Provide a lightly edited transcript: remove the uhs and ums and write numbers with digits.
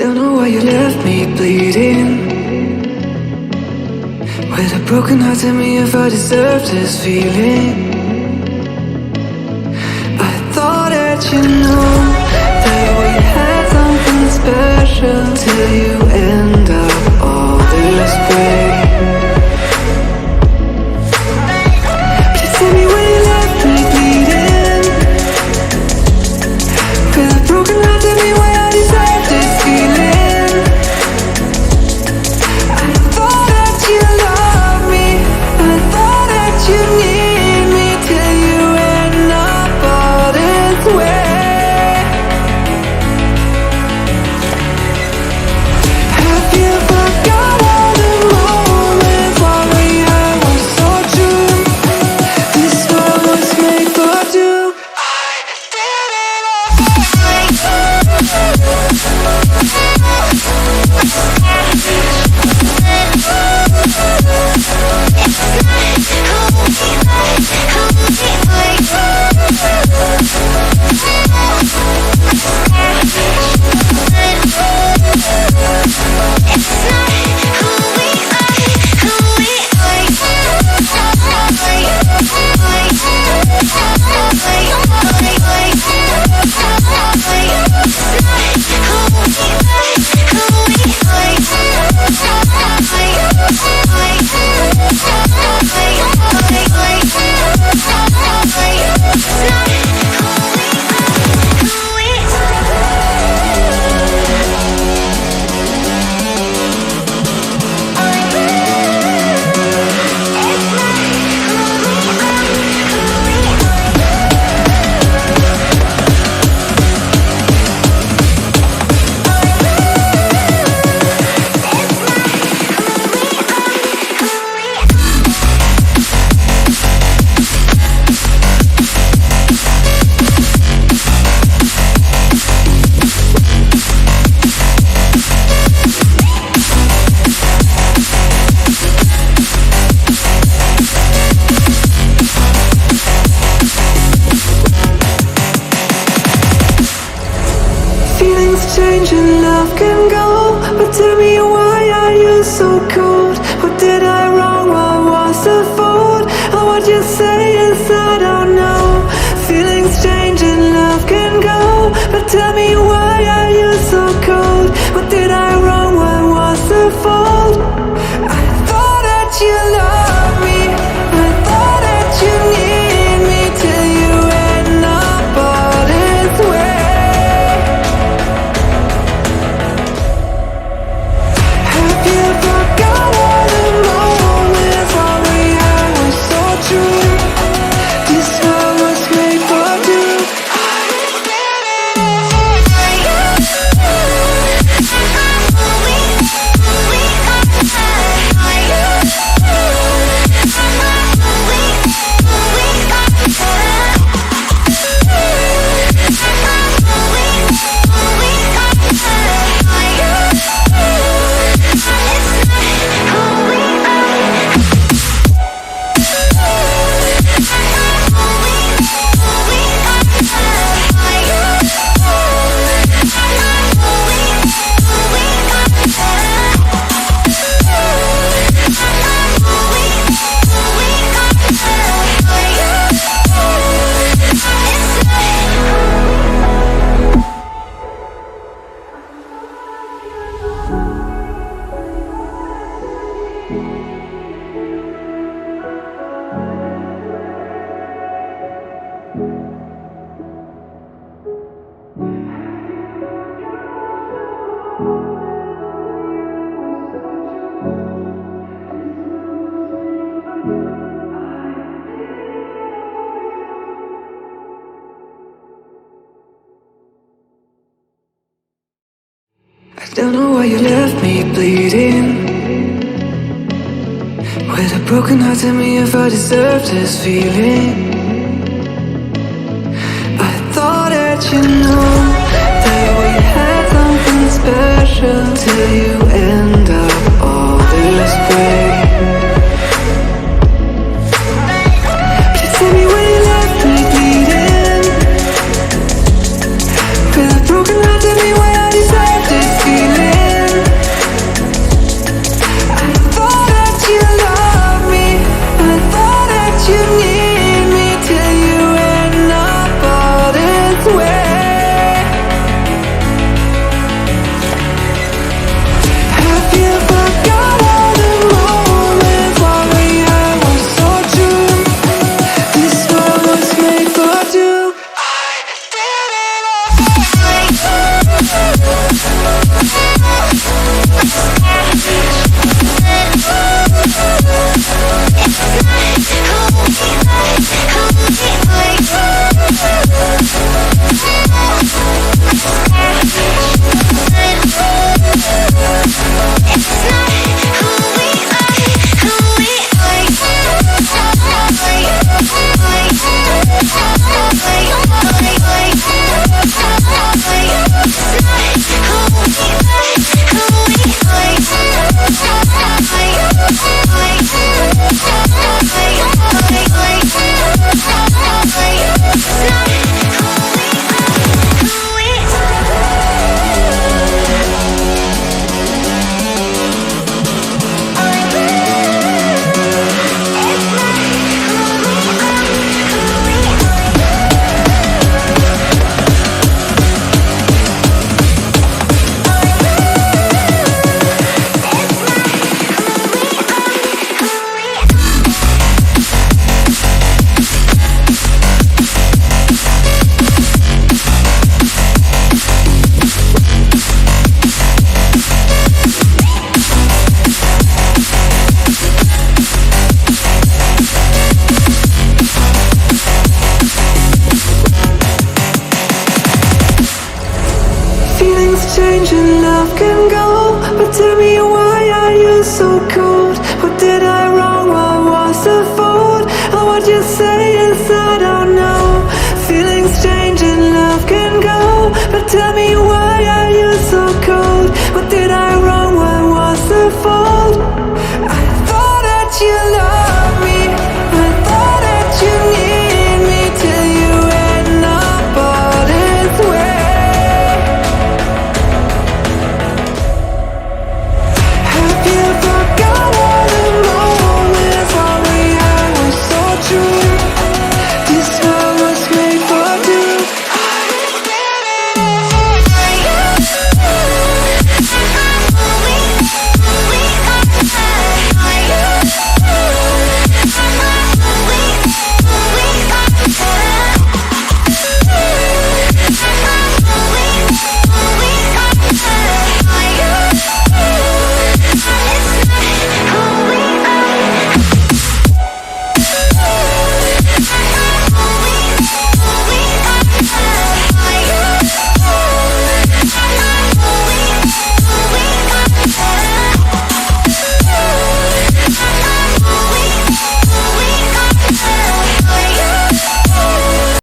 Don't know why you left me bleeding. With a broken heart, tell me if I deserve this feeling. I thought that you know that we had something special till you end up all this way. Please tell me why you left me bleeding. With a broken heart, tell me why I deserve this feeling. I thought that you loved me, I thought that you need me till you end up all this way. Have you forgot all the moments while we had was so true? This world was made for two. I did it change and love can go, but tell me why are you so cold? What did I wrong? What was the fault? Or what you say is I don't know. Feelings change and love can go, but tell me why are you so cold? What did I wrong? What was the fault? I thought that you loved me, I thought that you need me till you end up all this way. I don't know why you left me bleeding. With a broken heart, tell me if I deserve this feeling. I thought that you know that we had something special till you end up all this way.